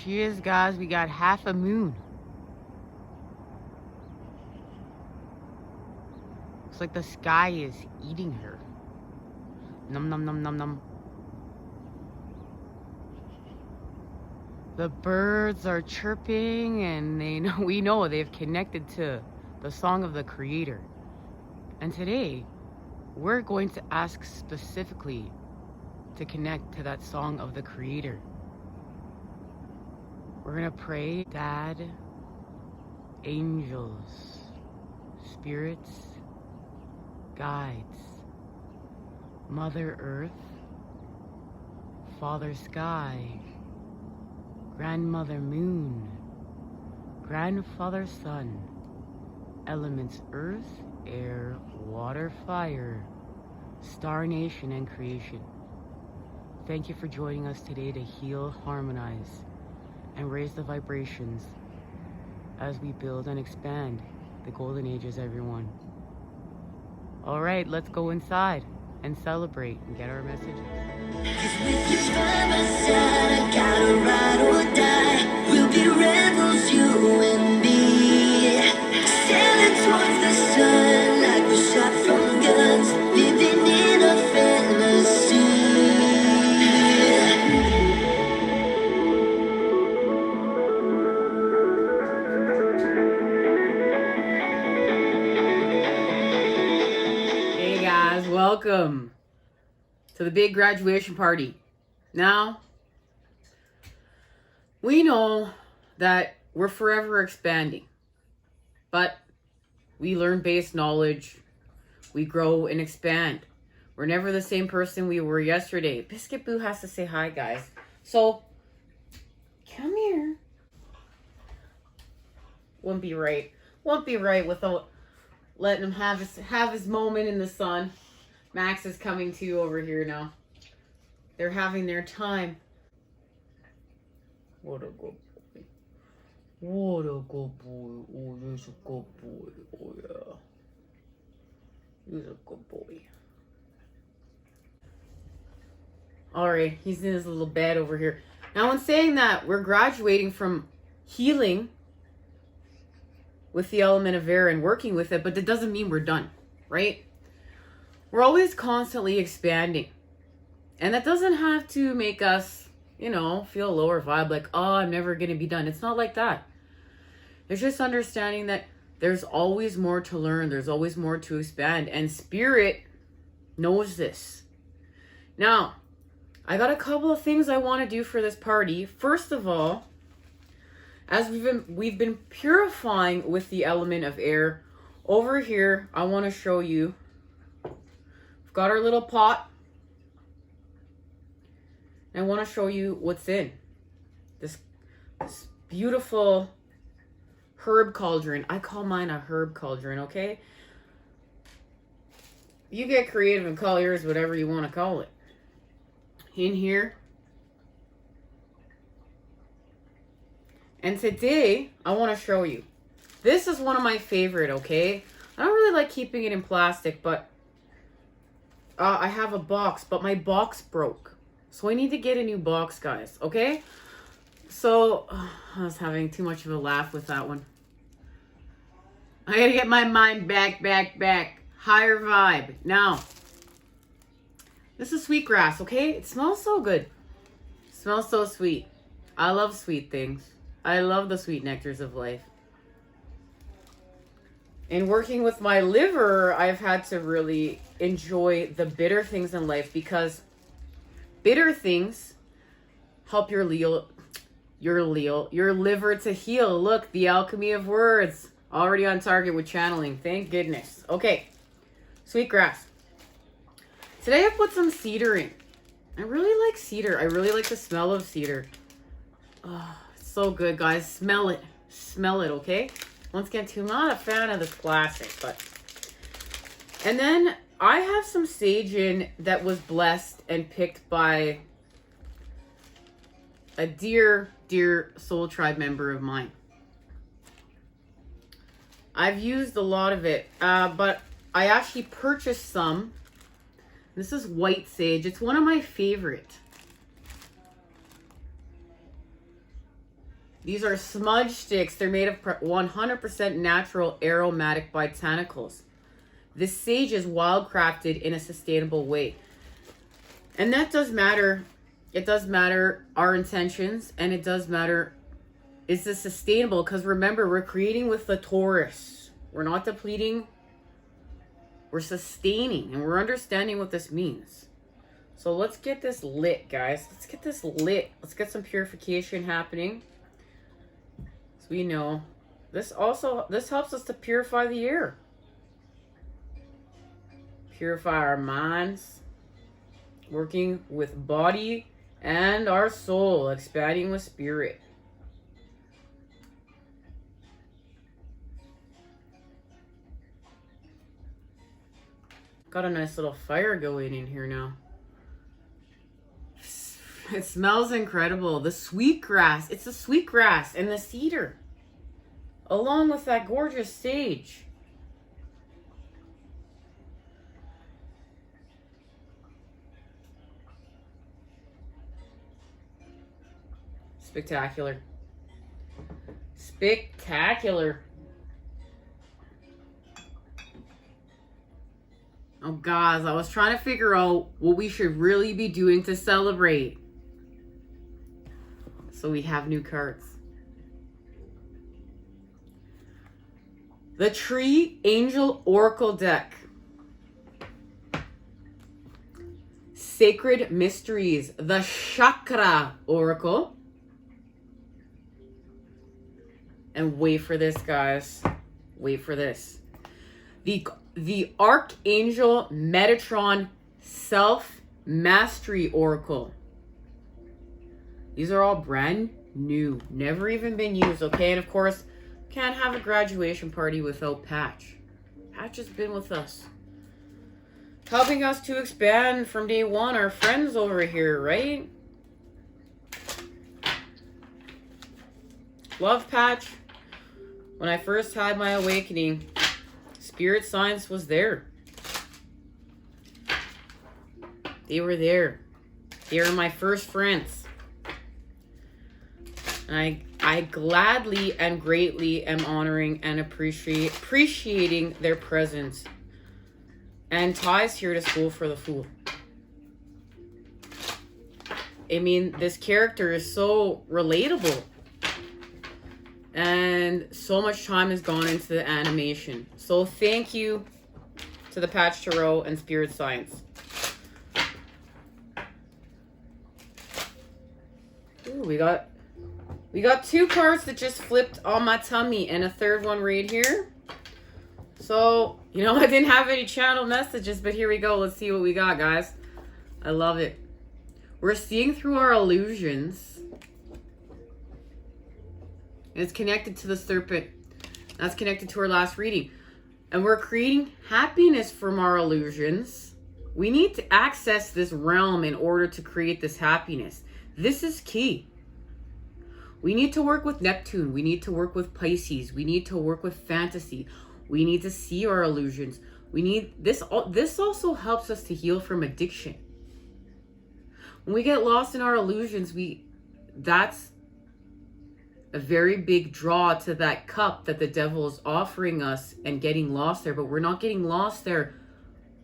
she is, guys. We got half a moon. It's like the sky is eating her. Num num num num num. The birds are chirping, and we know they've connected to the song of the Creator. And today, we're going to ask specifically to connect to that song of the Creator. We're gonna pray, Dad, angels, spirits, guides, Mother Earth, Father Sky, Grandmother Moon, Grandfather Sun, elements Earth, Air, Water, Fire, Star Nation, and Creation. Thank you for joining us today to heal, harmonize, and raise the vibrations as we build and expand the golden ages, everyone. All right, let's go inside and celebrate and get our messages. 'Cause with you by my side, I gotta ride or die. We'll be rebels, you and me. Sailing towards the sun like we're shot from guns, living in a fantasy. Hey guys, welcome to the big graduation party. Now, we know that we're forever expanding, but we learn base knowledge, we grow and expand. We're never the same person we were yesterday. Biscuit Boo has to say hi, guys. So, come here. Wouldn't be right without letting him have his moment in the sun. Max is coming to you over here now. They're having their time. What a good boy. What a good boy. Oh, he's a good boy. Oh, yeah. He's a good boy. Alright, he's in his little bed over here. Now, in saying that, we're graduating from healing with the element of air and working with it, but that doesn't mean we're done, right? We're always constantly expanding. And that doesn't have to make us, feel a lower vibe like, oh, I'm never going to be done. It's not like that. It's just understanding that there's always more to learn. There's always more to expand. And Spirit knows this. Now, I got a couple of things I want to do for this party. First of all, as we've been purifying with the element of air, over here, I want to show you. We've got our little pot. I want to show you what's in this beautiful herb cauldron. I call mine a herb cauldron, okay? You get creative and call yours whatever you want to call it. In here. And today, I want to show you. This is one of my favorite, okay? I don't really like keeping it in plastic, but I have a box, but my box broke. So I need to get a new box, guys, okay? So, I was having too much of a laugh with that one. I gotta get my mind back. Higher vibe. Now, this is sweetgrass, okay? It smells so good. It smells so sweet. I love sweet things. I love the sweet nectars of life. In working with my liver, I've had to really enjoy the bitter things in life because bitter things help your liver to heal. Look, the alchemy of words. Already on target with channeling. Thank goodness. Okay. Sweetgrass. Today I put some cedar in. I really like cedar. I really like the smell of cedar. Oh, it's so good, guys. Smell it. Smell it, okay? Once again, I'm not a fan of this plastic, but... And then I have some sage in that was blessed and picked by a dear soul tribe member of mine. I've used a lot of it, but I actually purchased some. This is white sage. It's one of my favorite. These are smudge sticks. They're made of 100% natural aromatic botanicals. This sage is wildcrafted in a sustainable way. And that does matter. It does matter our intentions, and it does matter, is this sustainable? Because remember, we're creating with the Taurus. We're not depleting. We're sustaining, and we're understanding what this means. So let's get this lit, guys. Let's get this lit. Let's get some purification happening. So we know this helps us to purify the air. Purify our minds. Working with body and our soul. Expanding with spirit. Got a nice little fire going in here now. It smells incredible. The sweetgrass. It's the sweetgrass and the cedar. Along with that gorgeous sage. Spectacular. Spectacular. Oh, guys, I was trying to figure out what we should really be doing to celebrate. So we have new cards. The Tree Angel Oracle deck. Sacred Mysteries. The Chakra Oracle. And wait for this, guys. Wait for this. The Archangel Metatron Self-Mastery Oracle. These are all brand new. Never even been used, okay? And of course, can't have a graduation party without Patch. Patch has been with us. Helping us to expand from day one. Our friends over here, right? Love Patch. When I first had my awakening, Spirit Science was there. They were there. They were my first friends. And I gladly and greatly am honoring and appreciating their presence. And Ty's here to school for the fool. I mean, this character is so relatable. And so much time has gone into the animation. So thank you to the Patch Tarot and Spirit Science. Ooh, we got two cards that just flipped on my tummy and a third one right here. So, you know, I didn't have any channel messages, but here we go. Let's see what we got, guys. I love it. We're seeing through our illusions. It's connected to the serpent. That's connected to our last reading. And we're creating happiness from our illusions. We need to access this realm in order to create this happiness. This is key. We need to work with Neptune. We need to work with Pisces. We need to work with fantasy. We need to see our illusions. We need this. This also helps us to heal from addiction. When we get lost in our illusions, that's a very big draw to that cup that the devil is offering us and getting lost there. But we're not getting lost there.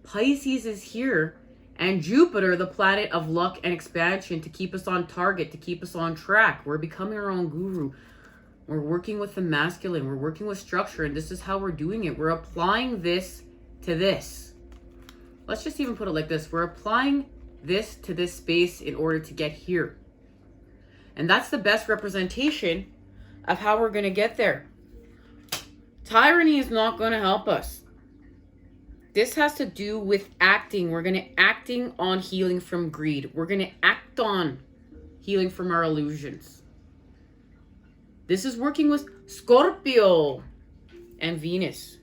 Pisces is here, and Jupiter, the planet of luck and expansion, to keep us on target, to keep us on track. We're becoming our own guru. We're working with the masculine. We're working with structure, and this is how we're doing it. We're applying this to this. Let's just even put it like this. We're applying this to this space in order to get here. And that's the best representation of how we're going to get there. Tyranny is not going to help us. This has to do with acting. We're going to acting on healing from greed. We're going to act on healing from our illusions. This is working with Scorpio and Venus.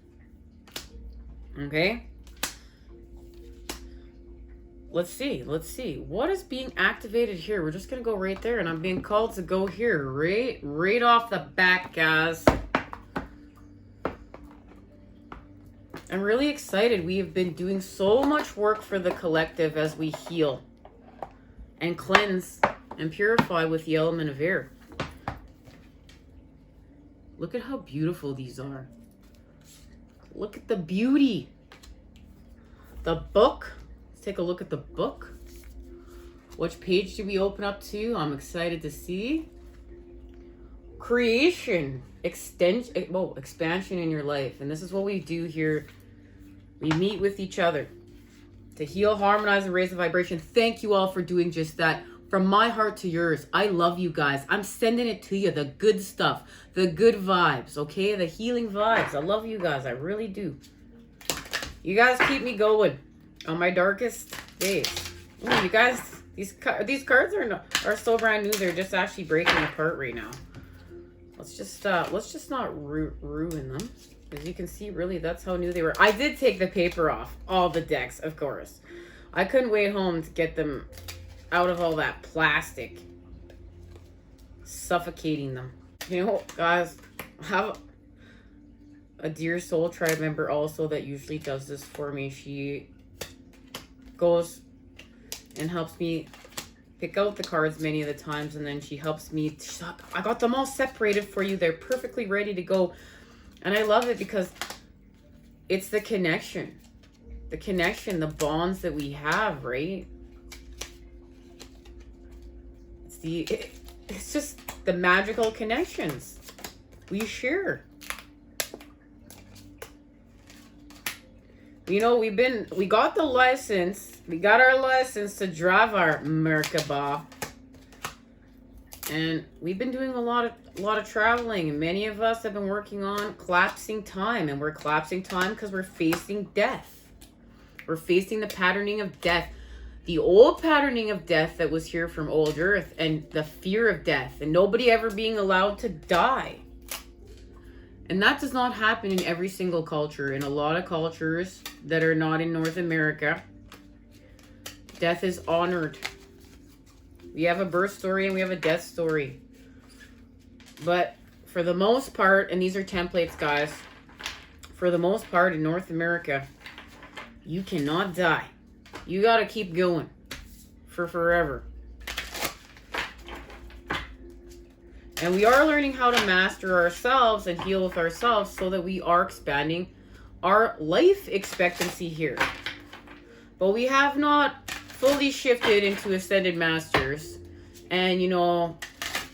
Okay? Let's see. What is being activated here? We're just going to go right there, and I'm being called to go here. Right off the bat, guys. I'm really excited. We have been doing so much work for the collective as we heal and cleanse and purify with the element of air. Look at how beautiful these are. Look at the beauty. The book. Let's take a look at the book. Which page do we open up to? I'm excited to see. Creation. Expansion in your life. And this is what we do here. We meet with each other to heal, harmonize, and raise the vibration. Thank you all for doing just that. From my heart to yours, I love you guys. I'm sending it to you, the good stuff, the good vibes, okay? The healing vibes. I love you guys. I really do. You guys keep me going on my darkest days. Ooh, you guys, these cards are so brand new. They're just actually breaking apart right now. Let's just not ruin them. As you can see, really, that's how new they were. I did take the paper off all the decks, of course. I couldn't wait home to get them out of all that plastic, suffocating them. You know, guys, I have a dear soul tribe member also that usually does this for me. She goes and helps me pick out the cards many of the times, and then she helps me. I got them all separated for you. They're perfectly ready to go. And I love it because it's the connection, the bonds that we have, right? It's just the magical connections we share. You know, we got our license to drive our Merkaba. And we've been doing a lot of traveling, and many of us have been working on collapsing time, and we're collapsing time because we're facing death. We're facing the patterning of death. The old patterning of death that was here from old Earth, and the fear of death, and nobody ever being allowed to die. And that does not happen in every single culture. In a lot of cultures that are not in North America, death is honored. We have a birth story and we have a death story. But for the most part, and these are templates, guys, for the most part in North America, you cannot die. You got to keep going for forever. And we are learning how to master ourselves and heal with ourselves so that we are expanding our life expectancy here. But we have not fully shifted into ascended masters. And, you know,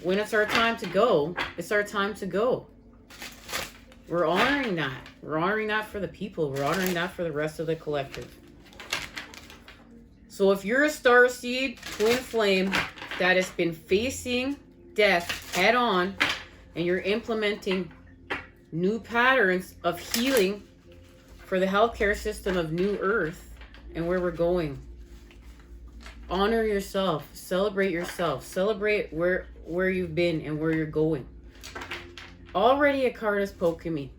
when it's our time to go, it's our time to go. We're honoring that. We're honoring that for the people. We're honoring that for the rest of the collective. So if you're a starseed, twin flame, that has been facing death head on, and you're implementing new patterns of healing for the healthcare system of New Earth and where we're going, honor yourself, celebrate where you've been and where you're going. Already a card is poking me.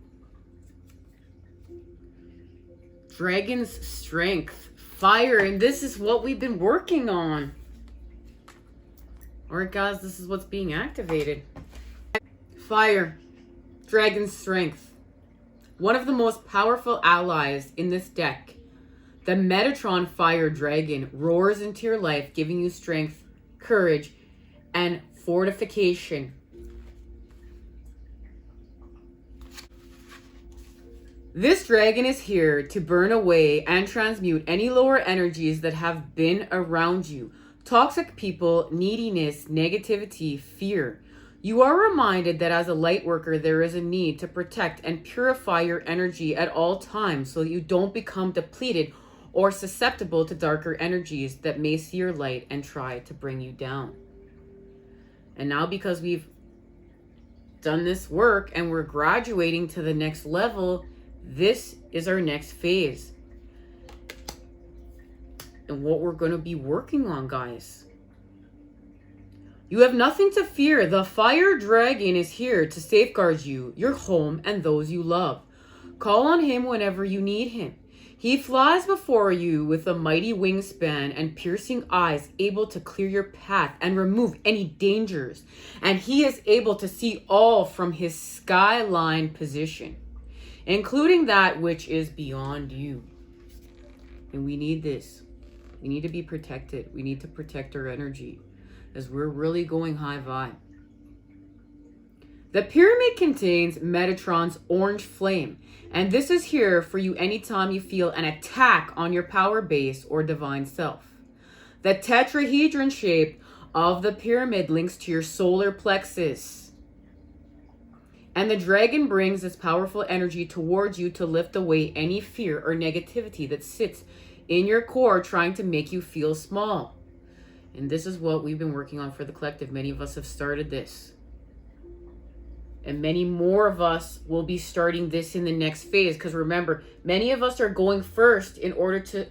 Dragon's strength, fire, and this is what we've been working on. All right, guys, this is what's being activated. Fire, dragon's strength. One of the most powerful allies in this deck, the Metatron Fire Dragon, roars into your life, giving you strength, courage, and fortification. This dragon is here to burn away and transmute any lower energies that have been around you. Toxic people, neediness, negativity, fear. You are reminded that as a light worker, there is a need to protect and purify your energy at all times so that you don't become depleted or susceptible to darker energies that may see your light and try to bring you down. And now, because we've done this work and we're graduating to the next level, this is our next phase. And what we're going to be working on, guys. You have nothing to fear. The fire dragon is here to safeguard you, your home, and those you love. Call on him whenever you need him. He flies before you with a mighty wingspan and piercing eyes, able to clear your path and remove any dangers. And he is able to see all from his skyline position, including that which is beyond you. And we need this. We need to be protected. We need to protect our energy as we're really going high vibe. The pyramid contains Metatron's orange flame, and this is here for you anytime you feel an attack on your power base or divine self. The tetrahedron shape of the pyramid links to your solar plexus. And the dragon brings this powerful energy towards you to lift away any fear or negativity that sits in your core trying to make you feel small. And this is what we've been working on for the collective. Many of us have started this. And many more of us will be starting this in the next phase. Because remember, many of us are going first in order to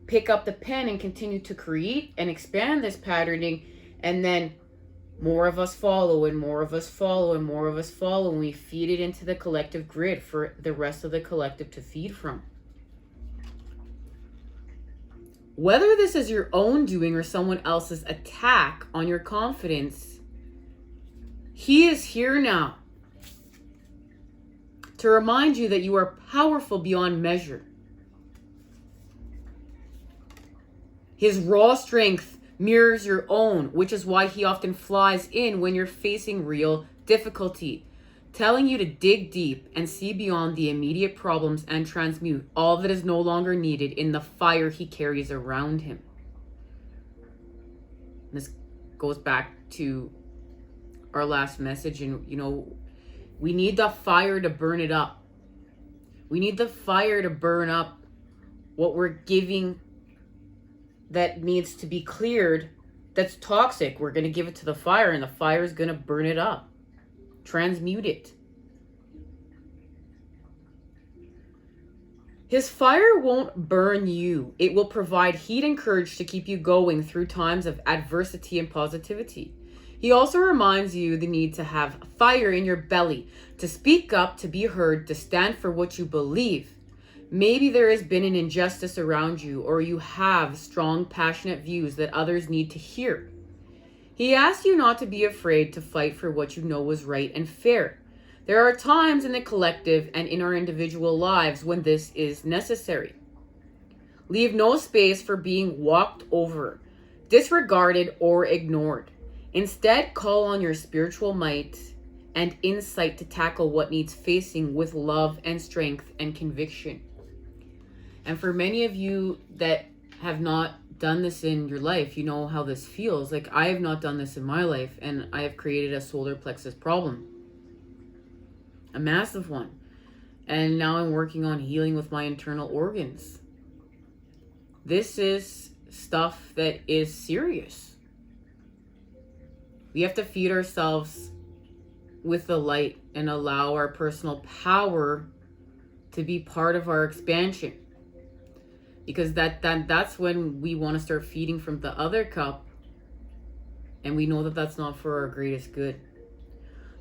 pick up the pen and continue to create and expand this patterning. And then more of us follow, and more of us follow, and more of us follow. And we feed it into the collective grid for the rest of the collective to feed from. Whether this is your own doing or someone else's attack on your confidence, he is here now to remind you that you are powerful beyond measure. His raw strength mirrors your own, which is why he often flies in when you're facing real difficulty, telling you to dig deep and see beyond the immediate problems and transmute all that is no longer needed in the fire he carries around him. This goes back to our last message, and we need the fire to burn it up. We need the fire to burn up what we're giving that needs to be cleared, that's toxic. We're going to give it to the fire, and the fire is going to burn it up, transmute it. His fire won't burn you. It will provide heat and courage to keep you going through times of adversity and positivity. He also reminds you the need to have fire in your belly, to speak up, to be heard, to stand for what you believe. Maybe there has been an injustice around you, or you have strong, passionate views that others need to hear. He asks you not to be afraid to fight for what you know is right and fair. There are times in the collective and in our individual lives when this is necessary. Leave no space for being walked over, disregarded, or ignored. Instead, call on your spiritual might and insight to tackle what needs facing with love and strength and conviction. And for many of you that have not done this in your life, you know how this feels. Like, I have not done this in my life, and I have created a solar plexus problem. A massive one. And now I'm working on healing with my internal organs. This is stuff that is serious. We have to feed ourselves with the light and allow our personal power to be part of our expansion. Because that's when we want to start feeding from the other cup. And we know that that's not for our greatest good.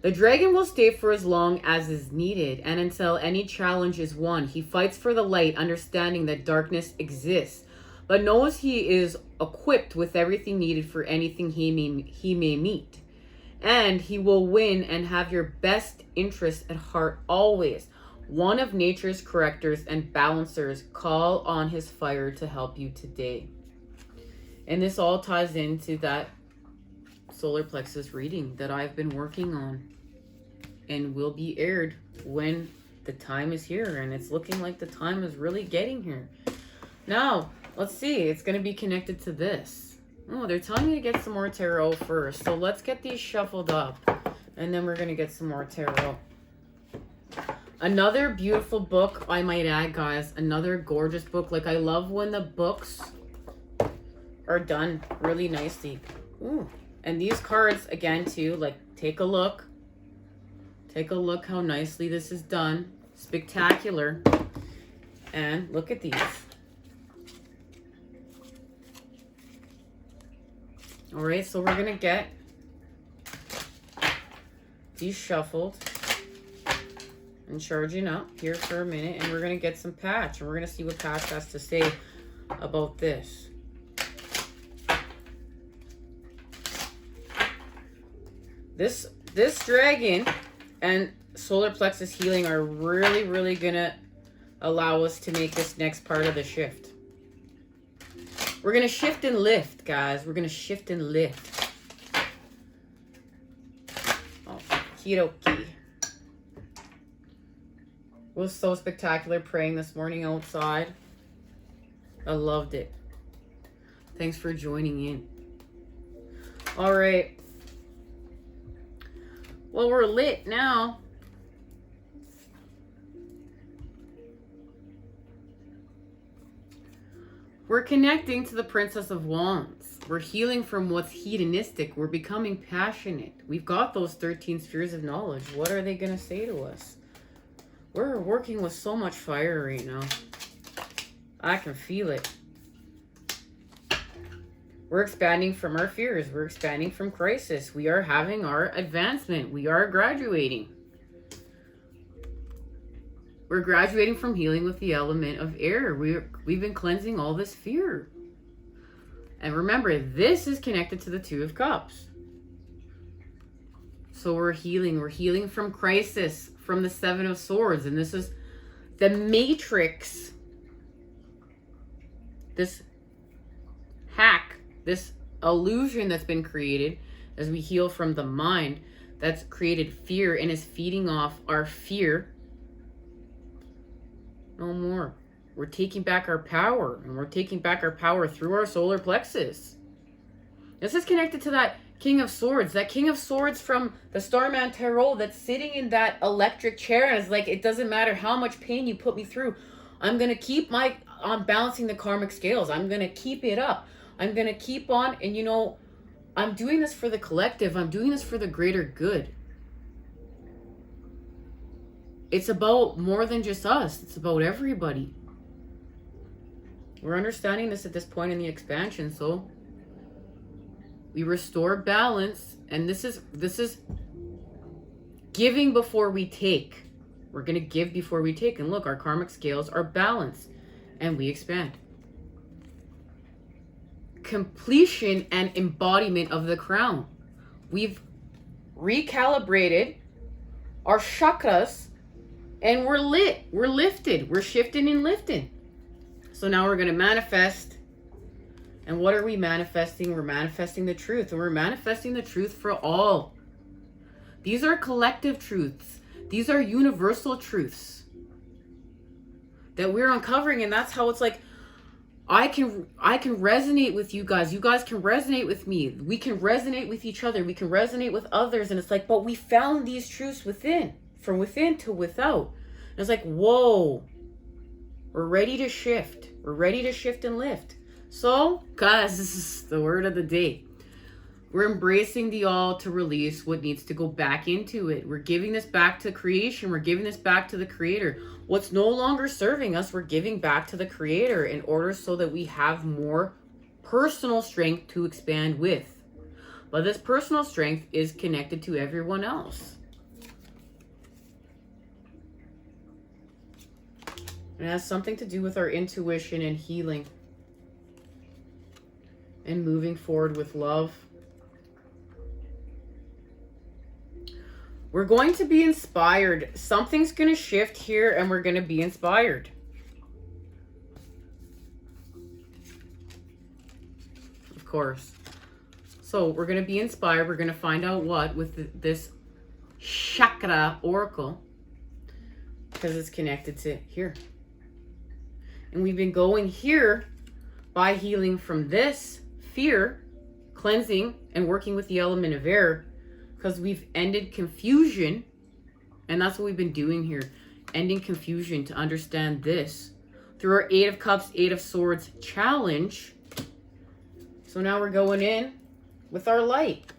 The dragon will stay for as long as is needed, and until any challenge is won. He fights for the light, understanding that darkness exists, but knows he is equipped with everything needed for anything he may meet. And he will win and have your best interest at heart always. One of nature's correctors and balancers, call on his fire to help you today. And this all ties into that solar plexus reading that I've been working on and will be aired when the time is here. And it's looking like the time is really getting here. Now, let's see. It's going to be connected to this. Oh, they're telling me to get some more tarot first. So let's get these shuffled up. And then we're going to get some more tarot. Another beautiful book, I might add, guys. Another gorgeous book. Like, I love when the books are done really nicely. Ooh. And these cards, again, too, like, take a look. Take a look how nicely this is done. Spectacular. And look at these. All right, so we're going to get these shuffled and charging up here for a minute. And we're going to get some Patch. And we're going to see what Patch has to say about this. This dragon and solar plexus healing are really going to allow us to make this next part of the shift. We're going to shift and lift, guys. We're going to shift and lift. Oh, Okie dokie. It was so spectacular praying this morning outside. I loved it. Thanks for joining in. All right. Well, we're lit now. We're connecting to the Princess of Wands. We're healing from what's hedonistic. We're becoming passionate. We've got those 13 spheres of knowledge. What are they going to say to us? We're working with so much fire right now. I can feel it. We're expanding from our fears. We're expanding from crisis. We are having our advancement. We are graduating. We're graduating from healing with the element of air. We've been cleansing all this fear. And remember, this is connected to the Two of Cups. So we're healing. We're healing from crisis, from the Seven of Swords. And this is the matrix. This hack, this illusion that's been created as we heal from the mind that's created fear and is feeding off our fear. No more. We're taking back our power, and we're taking back our power through our solar plexus. This is connected to that King of Swords, that King of Swords from the Starman Tarot that's sitting in that electric chair and is like, it doesn't matter how much pain you put me through. I'm going to keep on balancing the karmic scales. I'm going to keep it up. I'm going to keep on. And you know, I'm doing this for the collective. I'm doing this for the greater good. It's about more than just us. It's about everybody. We're understanding this at this point in the expansion. So we restore balance. And this is giving before we take. We're going to give before we take. And look, our karmic scales are balanced. And we expand. Completion and embodiment of the crown. We've recalibrated our chakras. And we're lit. We're lifted. We're shifting and lifting. So now we're going to manifest. And what are we manifesting? We're manifesting the truth. And we're manifesting the truth for all. These are collective truths. These are universal truths that we're uncovering. And that's how it's like, I can resonate with you guys. You guys can resonate with me. We can resonate with each other. We can resonate with others. And it's like, but we found these truths within. From within to without. And it's like, whoa, we're ready to shift. We're ready to shift and lift. So, guys, this is the word of the day. We're embracing the all to release what needs to go back into it. We're giving this back to creation. We're giving this back to the creator. What's no longer serving us, we're giving back to the creator in order so that we have more personal strength to expand with. But this personal strength is connected to everyone else. It has something to do with our intuition and healing. And moving forward with love. We're going to be inspired. Something's going to shift here and we're going to be inspired. Of course. So we're going to be inspired. We're going to find out what with this chakra oracle. Because it's connected to here. And we've been going here by healing from this fear, cleansing, and working with the element of air. Because we've ended confusion. And that's what we've been doing here. Ending confusion to understand this. Through our 8 of Cups, 8 of Swords challenge. So now we're going in with our light.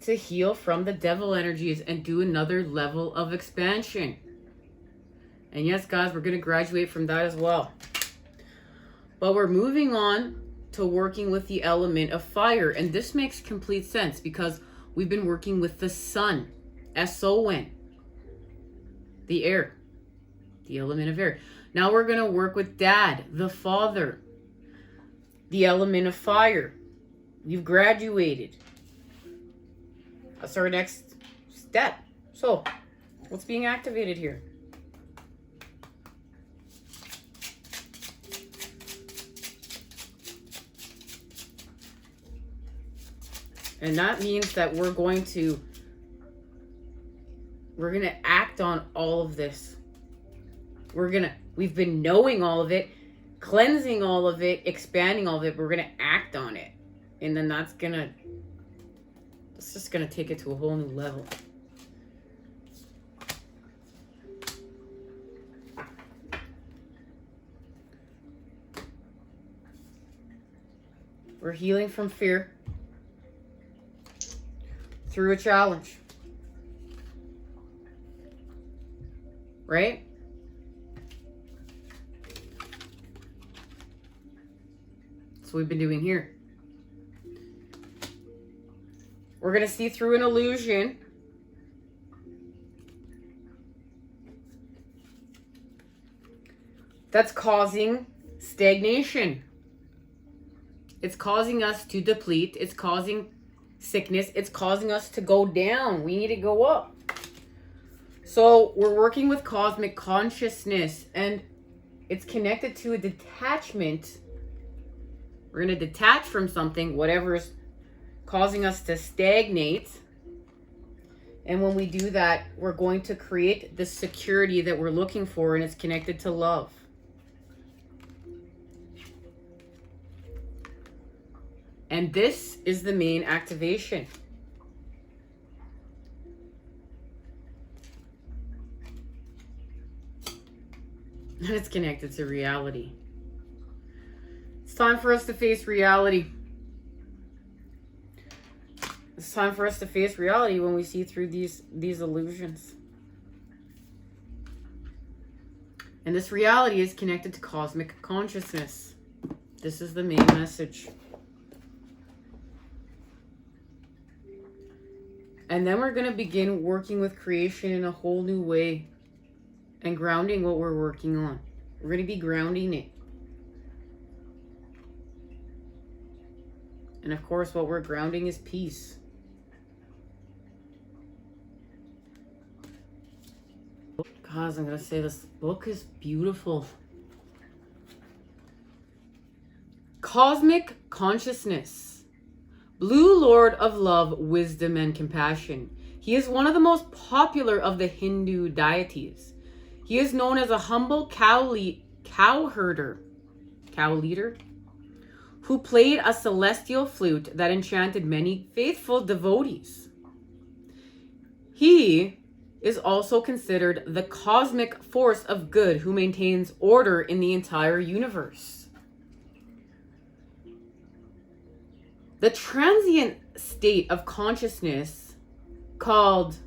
To heal from the devil energies and do another level of expansion. And yes, guys, we're going to graduate from that as well. But we're moving on to working with the element of fire. And this makes complete sense because we've been working with the sun. S-O-N. The air. The element of air. Now we're going to work with Dad, the father. The element of fire. You've graduated. That's our next step. So, what's being activated here? And that means that we're going to we're going to act on all of this. We've been knowing all of it, cleansing all of it, expanding all of it. We're going to act on it. And then it's just going to take it to a whole new level. We're healing from fear through a challenge. Right? That's what we've been doing here. We're going to see through an illusion. That's causing stagnation. It's causing us to deplete. It's causing sickness. It's causing us to go down. We need to go up. So we're working with cosmic consciousness, and it's connected to a detachment. We're going to detach from something, whatever's causing us to stagnate. And when we do that, we're going to create the security that we're looking for, and it's connected to love. And this is the main activation. And it's connected to reality. It's time for us to face reality. It's time for us to face reality when we see through these illusions. And this reality is connected to cosmic consciousness. This is the main message. And then we're going to begin working with creation in a whole new way and grounding what we're working on. We're going to be grounding it. And of course, what we're grounding is peace. Guys, I'm going to say this book is beautiful. Cosmic Consciousness. Blue Lord of Love, Wisdom, and Compassion. He is one of the most popular of the Hindu deities. He is known as a humble cow leader, who played a celestial flute that enchanted many faithful devotees. He is also considered the cosmic force of good who maintains order in the entire universe. The transient state of consciousness called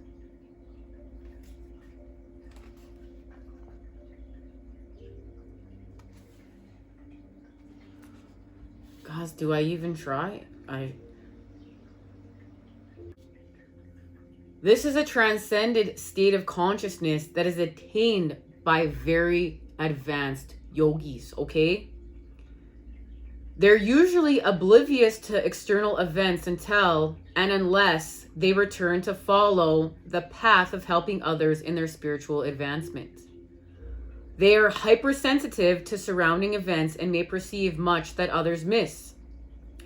Guys, do I even try? This is a transcended state of consciousness that is attained by very advanced yogis, okay? They're usually oblivious to external events until and unless they return to follow the path of helping others in their spiritual advancement. They are hypersensitive to surrounding events and may perceive much that others miss.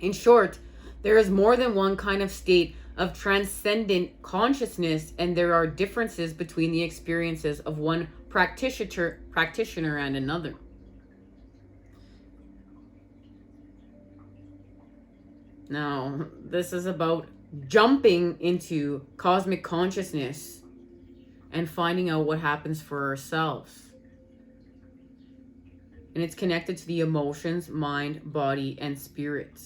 In short, there is more than one kind of state of transcendent consciousness, and there are differences between the experiences of one practitioner and another. Now, this is about jumping into cosmic consciousness and finding out what happens for ourselves. And it's connected to the emotions, mind, body, and spirit.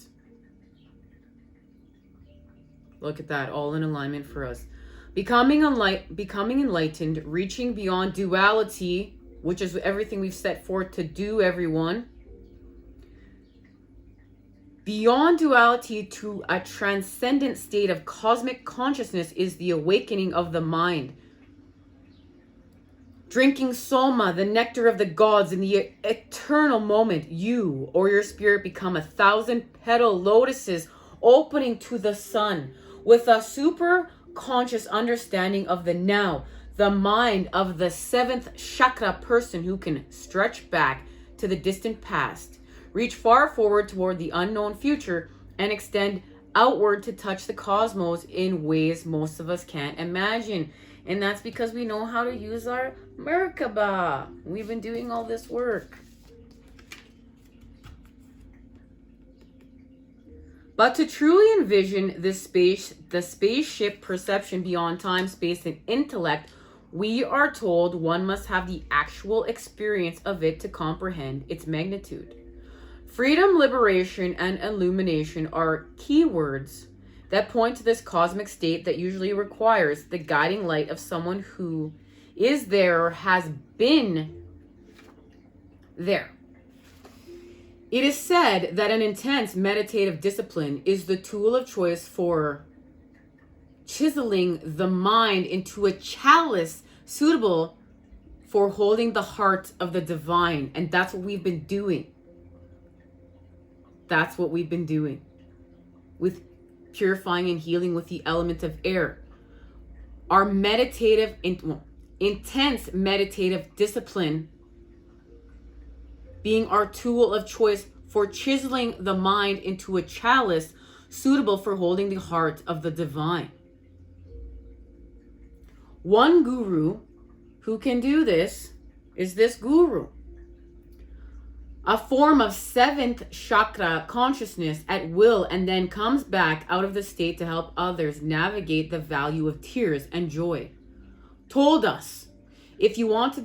Look at that, all in alignment for us. Becoming enlightened, reaching beyond duality, which is everything we've set forth to do, everyone. Beyond duality to a transcendent state of cosmic consciousness is the awakening of the mind. Drinking soma, the nectar of the gods, in the eternal moment, you or your spirit become 1,000-petal lotuses opening to the sun with a super conscious understanding of the now, the mind of the 7th chakra person who can stretch back to the distant past, reach far forward toward the unknown future, and extend outward to touch the cosmos in ways most of us can't imagine. And that's because we know how to use our Merkaba. We've been doing all this work. But to truly envision the spaceship perception beyond time, space, and intellect, we are told one must have the actual experience of it to comprehend its magnitude. Freedom, liberation, and illumination are keywords that point to this cosmic state that usually requires the guiding light of someone who is there or has been there. It is said that an intense meditative discipline is the tool of choice for chiseling the mind into a chalice suitable for holding the heart of the divine. And that's what we've been doing. That's what we've been doing with purifying and healing with the element of air. Our meditative, intense meditative discipline being our tool of choice for chiseling the mind into a chalice suitable for holding the heart of the divine. One guru who can do this is this guru, a form of 7th chakra consciousness at will, and then comes back out of the state to help others navigate the value of tears and joy. Told us, if you want to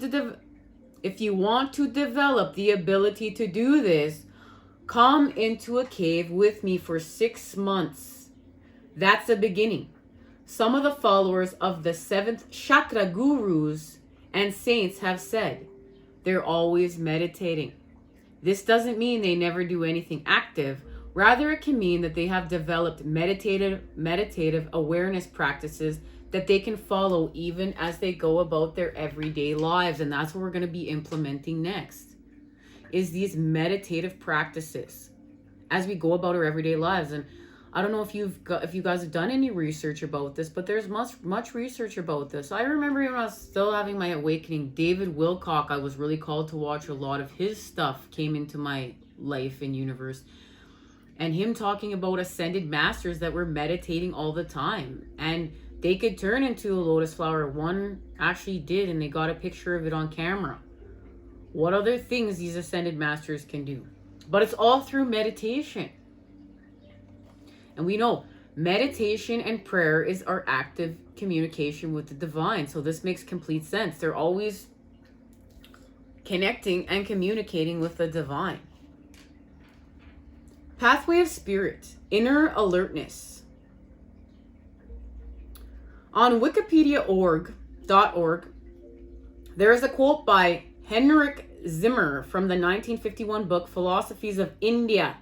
develop the ability to do this, come into a cave with me for 6 months. That's the beginning. Some of the followers of the 7th chakra gurus and saints have said they're always meditating. This doesn't mean they never do anything active. Rather, it can mean that they have developed meditative awareness practices that they can follow even as they go about their everyday lives. And that's what we're going to be implementing next, is these meditative practices as we go about our everyday lives. And I don't know if you guys have done any research about this, but there's much research about this. I remember when I was still having my awakening, David Wilcock, I was really called to watch a lot of his stuff came into my life and universe. And him talking about ascended masters that were meditating all the time. And they could turn into a lotus flower. One actually did, and they got a picture of it on camera. What other things these ascended masters can do? But it's all through meditation. And we know meditation and prayer is our active communication with the divine. So this makes complete sense. They're always connecting and communicating with the divine. Pathway of spirit, inner alertness. On Wikipedia.org, there is a quote by Henrik Zimmer from the 1951 book Philosophies of India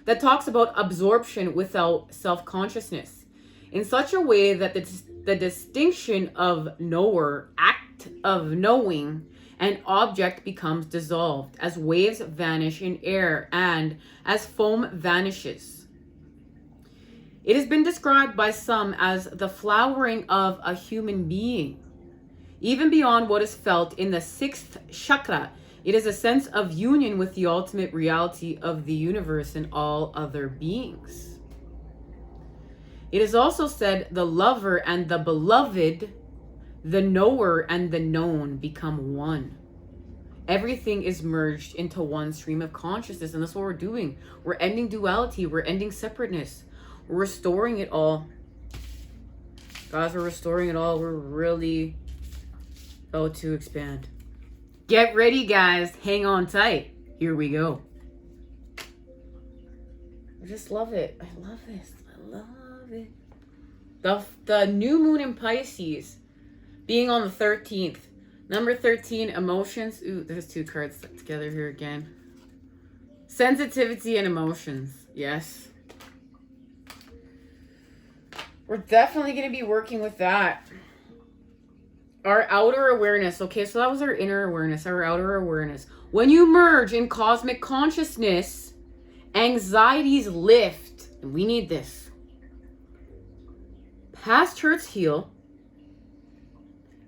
that talks about absorption without self-consciousness in such a way that the distinction of knower, act of knowing, and object becomes dissolved as waves vanish in air and as foam vanishes. It has been described by some as the flowering of a human being. Even beyond what is felt in the 6th chakra, it is a sense of union with the ultimate reality of the universe and all other beings. It is also said the lover and the beloved, the knower and the known become one. Everything is merged into one stream of consciousness, and that's what we're doing. We're ending duality. We're ending separateness. We're restoring it all. Guys, we're restoring it all. We're really about to expand. Get ready, guys. Hang on tight. Here we go. I just love it. I love this. I love it. The new moon in Pisces being on the 13th. Number 13, emotions. Ooh, there's 2 cards stuck together here again. Sensitivity and emotions. Yes. We're definitely going to be working with that. Our outer awareness. Okay, so that was our inner awareness, our outer awareness. When you merge in cosmic consciousness, anxieties lift. And we need this. Past hurts heal.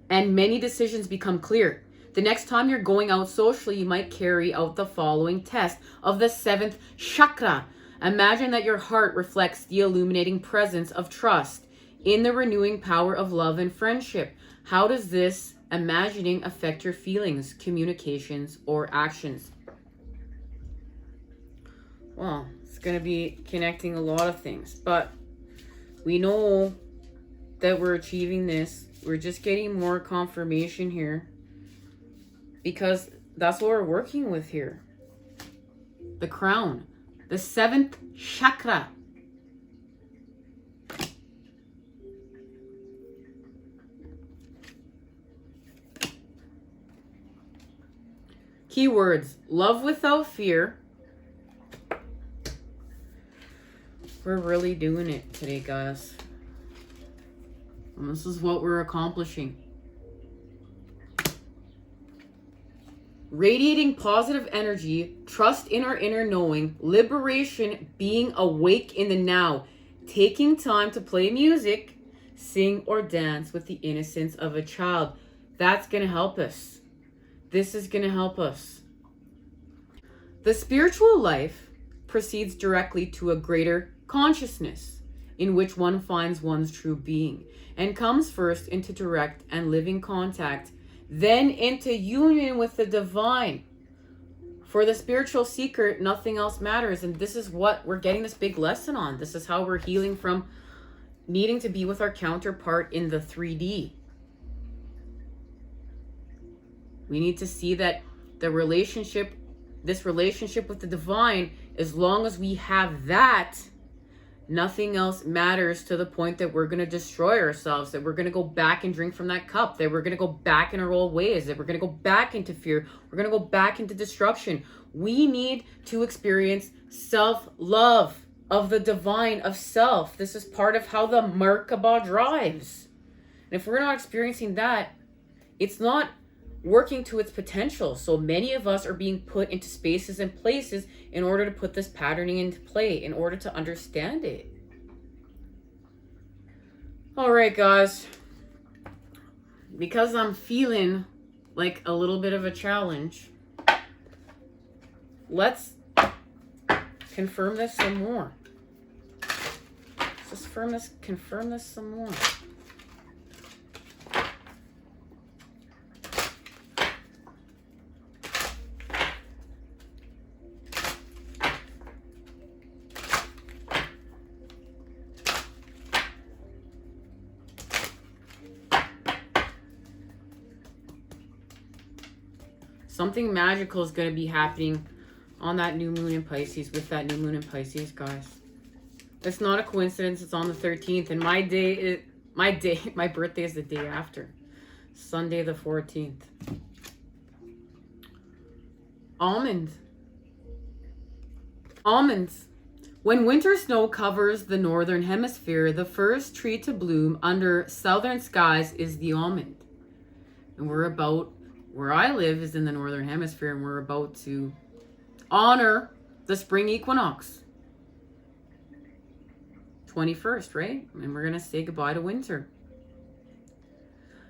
And many decisions become clear. The next time you're going out socially, you might carry out the following test of the 7th chakra. Imagine that your heart reflects the illuminating presence of trust in the renewing power of love and friendship. How does this imagining affect your feelings, communications, or actions? Well, it's going to be connecting a lot of things, but we know that we're achieving this. We're just getting more confirmation here because that's what we're working with here. The crown, the 7th chakra. Keywords: love without fear. We're really doing it today, guys. And this is what we're accomplishing. Radiating positive energy, trust in our inner knowing, liberation, being awake in the now, taking time to play music, sing or dance with the innocence of a child. That's going to help us. This is going to help us. The spiritual life proceeds directly to a greater consciousness in which one finds one's true being and comes first into direct and living contact, then into union with the divine. For the spiritual seeker, nothing else matters. And this is what we're getting this big lesson on. This is how we're healing from needing to be with our counterpart in the 3D. We need to see that the relationship, this relationship with the divine, as long as we have that, nothing else matters, to the point that we're going to destroy ourselves, that we're going to go back and drink from that cup, that we're going to go back in our old ways, that we're going to go back into fear, we're going to go back into destruction. We need to experience self-love of the divine, of self. This is part of how the Merkaba drives. And if we're not experiencing that, it's not working to its potential. So many of us are being put into spaces and places in order to put this patterning into play, in order to understand it. All right, guys. Because I'm feeling like a little bit of a challenge, let's confirm this some more. Let's just confirm this some more. Something magical is going to be happening on that new moon in Pisces, with that new moon in Pisces, guys. It's not a coincidence. It's on the 13th, and my birthday is the day after, Sunday the 14th. Almonds. When winter snow covers the northern hemisphere, the first tree to bloom under southern skies is the almond. And where I live is in the northern hemisphere, and we're about to honor the spring equinox. 21st, right? And we're going to say goodbye to winter.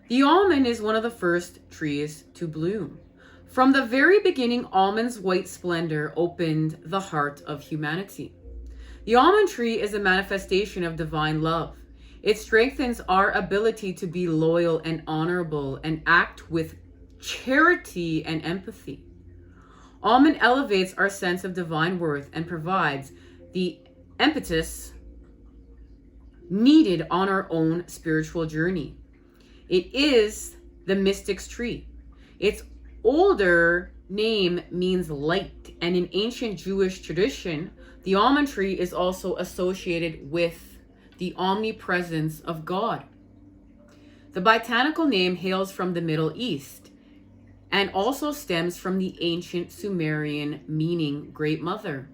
The almond is one of the first trees to bloom. From the very beginning, almond's white splendor opened the heart of humanity. The almond tree is a manifestation of divine love. It strengthens our ability to be loyal and honorable and act with charity and empathy. Almond elevates our sense of divine worth and provides the impetus needed on our own spiritual journey. It is the mystic's tree. Its older name means light, and in ancient Jewish tradition, the almond tree is also associated with the omnipresence of God. The botanical name hails from the Middle East and also stems from the ancient Sumerian meaning Great Mother.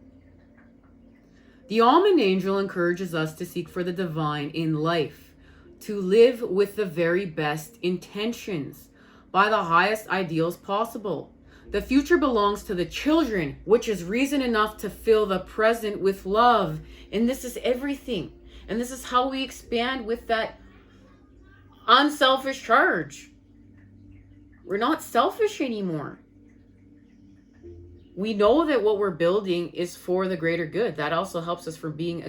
The almond angel encourages us to seek for the divine in life, to live with the very best intentions, by the highest ideals possible. The future belongs to the children, which is reason enough to fill the present with love. And this is everything. And this is how we expand with that unselfish charge. We're not selfish anymore. We know that what we're building is for the greater good. That also helps us from being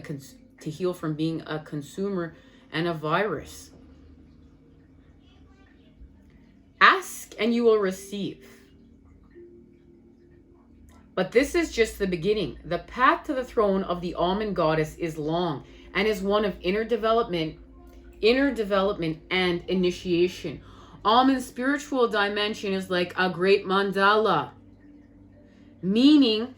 to heal from being a consumer and a virus. and you will receive. But this is just the beginning. The path to the throne of the almond goddess is long and is one of inner development and initiation. Almond's spiritual dimension is like a great mandala. Meaning,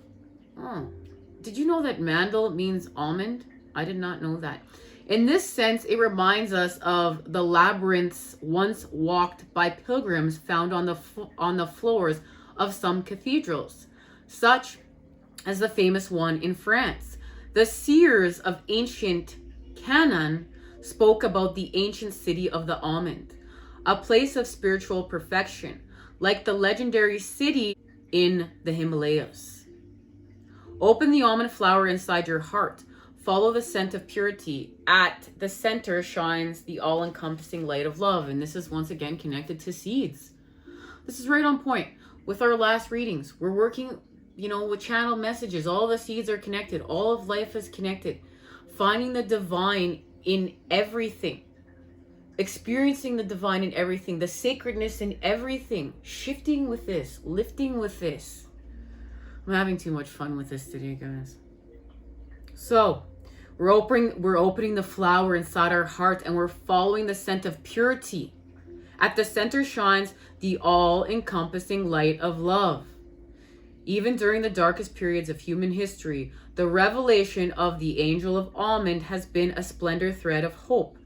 did you know that mandal means almond? I did not know that. In this sense, it reminds us of the labyrinths once walked by pilgrims found on the floors of some cathedrals, such as the famous one in France. The seers of ancient Canaan spoke about the ancient city of the almond, a place of spiritual perfection, like the legendary city in the Himalayas. Open the almond flower inside your heart. Follow the scent of purity. At the center shines the all-encompassing light of love. And this is once again connected to seeds. This is right on point with our last readings. We're working, with channel messages. All the seeds are connected. All of life is connected. Finding the divine in everything. Experiencing the divine in everything. The sacredness in everything. Shifting with this. Lifting with this. I'm having too much fun with this today, guys. So, we're opening the flower inside our heart, and we're following the scent of purity. At the center shines the all-encompassing light of love. Even during the darkest periods of human history, the revelation of the angel of almond has been a splendor thread of hope.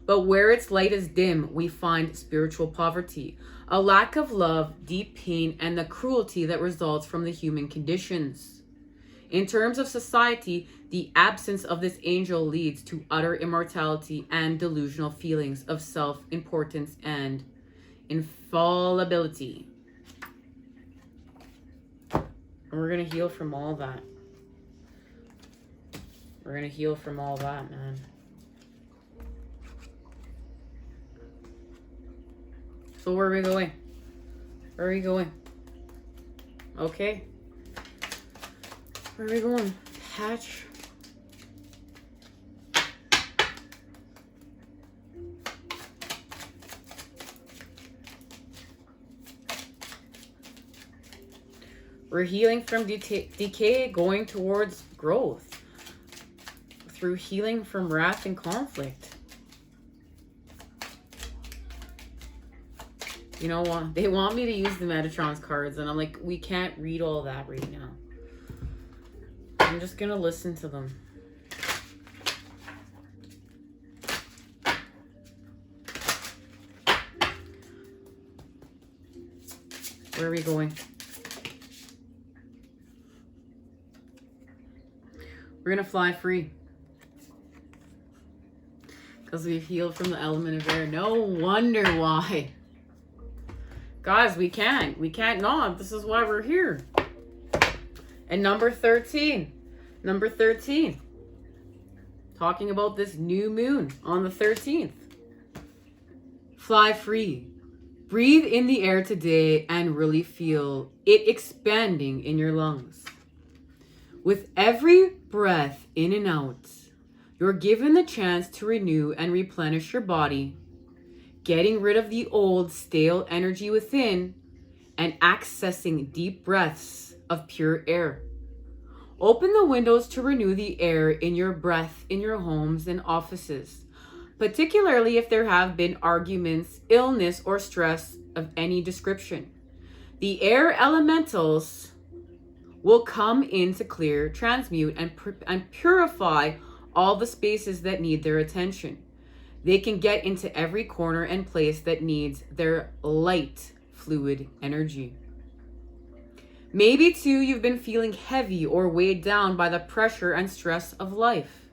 But where its light is dim, we find spiritual poverty, a lack of love, deep pain, and the cruelty that results from the human conditions. In terms of society, the absence of this angel leads to utter immortality and delusional feelings of self-importance and infallibility. And we're going to heal from all that. We're going to heal from all that, man. So where are we going? Where are we going? Okay. Where are we going? Hatch. We're healing from decay, going towards growth. Through healing from wrath and conflict. You know what? They want me to use the Metatron's cards, and I'm like, we can't read all that right now. I'm just gonna listen to them. Where are we going? We're gonna fly free. Because we've healed from the element of air. No wonder why. Guys, we can't not. This is why we're here. And number 13. Number 13. Talking about this new moon on the 13th. Fly free. Breathe in the air today and really feel it expanding in your lungs. With every breath in and out, you're given the chance to renew and replenish your body, getting rid of the old stale energy within and accessing deep breaths of pure air. Open the windows to renew the air in your breath in your homes and offices, particularly if there have been arguments, illness, or stress of any description. The air elementals will come in to clear, transmute, and purify all the spaces that need their attention. They can get into every corner and place that needs their light, fluid energy. Maybe too, you've been feeling heavy or weighed down by the pressure and stress of life.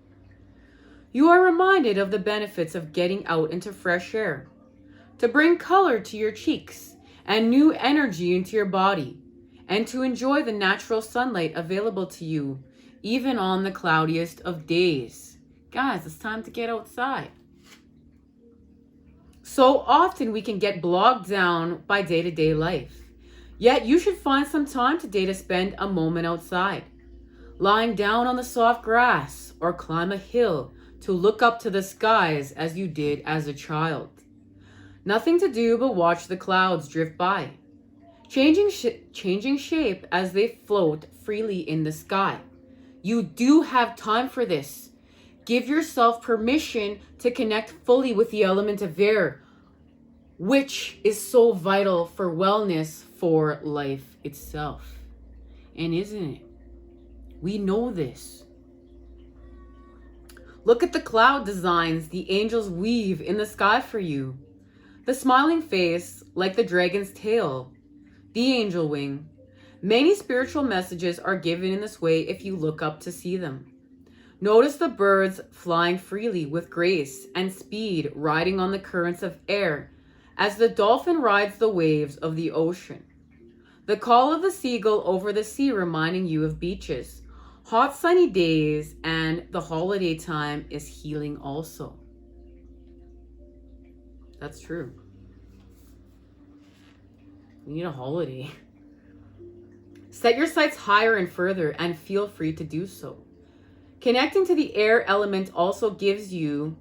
You are reminded of the benefits of getting out into fresh air, to bring color to your cheeks and new energy into your body, and to enjoy the natural sunlight available to you, even on the cloudiest of days. Guys, it's time to get outside. So often we can get bogged down by day-to-day life. Yet you should find some time today to spend a moment outside, lying down on the soft grass or climb a hill to look up to the skies as you did as a child. Nothing to do but watch the clouds drift by, changing shape as they float freely in the sky. You do have time for this. Give yourself permission to connect fully with the element of air, which is so vital for wellness for life itself. And isn't it? We know this. Look at the cloud designs the angels weave in the sky for you. The smiling face, like the dragon's tail, the angel wing. Many spiritual messages are given in this way if you look up to see them. Notice the birds flying freely with grace and speed, riding on the currents of air as the dolphin rides the waves of the ocean. The call of the seagull over the sea reminding you of beaches, hot sunny days, and the holiday time is healing also. That's true. We need a holiday. Set your sights higher and further and feel free to do so. Connecting to the air element also gives you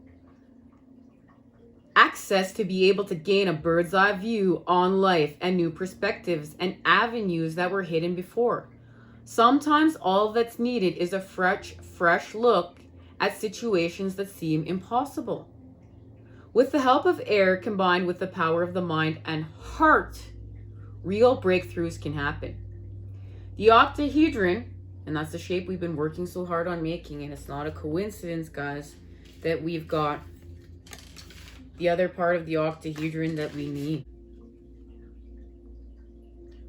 access to be able to gain a bird's eye view on life and new perspectives and avenues that were hidden before. Sometimes all that's needed is a fresh look at situations that seem impossible. With the help of air combined with the power of the mind and heart, real breakthroughs can happen. The octahedron, and that's the shape we've been working so hard on making, and it's not a coincidence, guys, that we've got the other part of the octahedron that we need.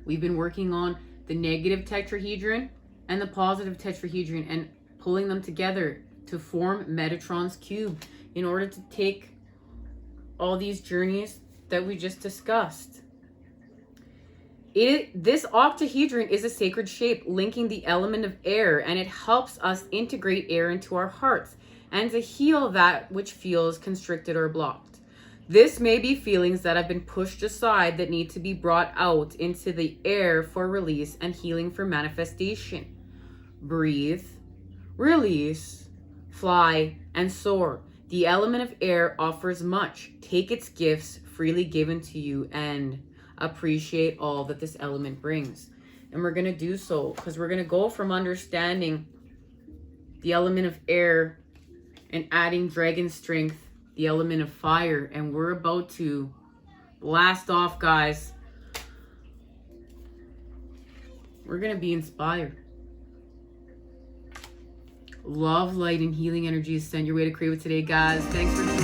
We've been working on the negative tetrahedron and the positive tetrahedron and pulling them together to form Metatron's cube in order to take all these journeys that we just discussed. This octahedron is a sacred shape linking the element of air, and it helps us integrate air into our hearts and to heal that which feels constricted or blocked. This may be feelings that have been pushed aside that need to be brought out into the air for release and healing for manifestation. Breathe, release, fly, and soar. The element of air offers much. Take its gifts freely given to you and appreciate all that this element brings. And we're going to do so because we're going to go from understanding the element of air and adding dragon strength, the element of fire, and we're about to blast off, guys. We're going to be inspired. Love, light, and healing energies send your way to create with today, guys. Thanks for